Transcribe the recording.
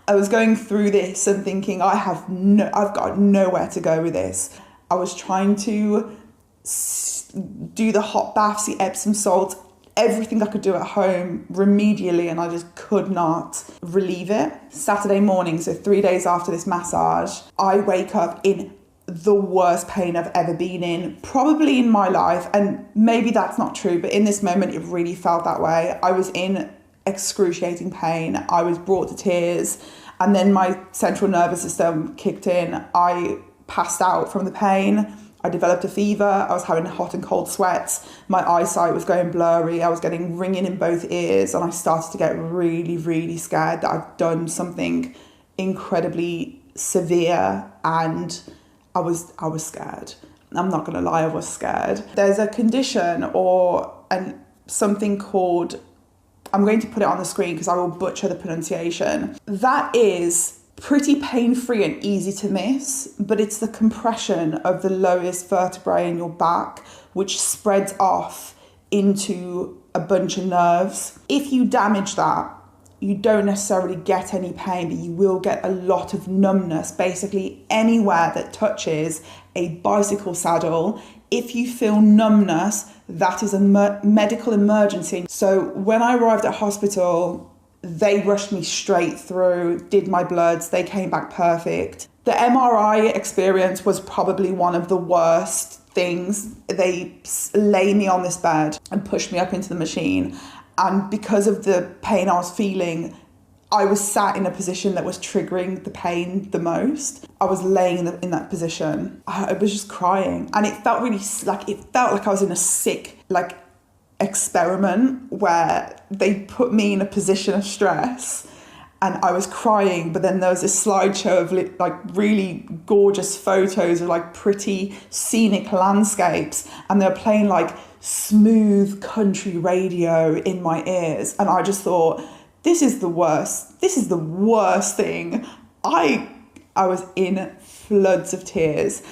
I was going through this and thinking, I've got nowhere to go with this. I was trying to do the hot baths, the Epsom salts, everything I could do at home remedially, and I just could not relieve it. Saturday morning, so 3 days after this massage, I wake up in the worst pain I've ever been in, probably in my life, and maybe that's not true, but in this moment it really felt that way. I was in excruciating pain. I was brought to tears, and then my central nervous system kicked in. I passed out from the pain. I developed a fever. I was having hot and cold sweats. My eyesight was going blurry. I was getting ringing in both ears, and I started to get really, really scared that I've done something incredibly severe, and I was scared. I'm not going to lie, I was scared. There's a condition something called, I'm going to put it on the screen because I will butcher the pronunciation. That is pretty pain-free and easy to miss, but it's the compression of the lowest vertebrae in your back, which spreads off into a bunch of nerves. If you damage that, you don't necessarily get any pain, but you will get a lot of numbness. Basically, anywhere that touches a bicycle saddle, if you feel numbness, that is a medical emergency. So when I arrived at hospital, they rushed me straight through, did my bloods, they came back perfect. The MRI experience was probably one of the worst things. They lay me on this bed and pushed me up into the machine. And because of the pain I was feeling, I was sat in a position that was triggering the pain the most. I was laying in that position. I was just crying. And it felt really like I was in a sick, experiment where they put me in a position of stress and I was crying, but then there was this slideshow of really gorgeous photos of pretty scenic landscapes, and they were playing smooth country radio in my ears, and I just thought, this is the worst thing. I was in floods of tears,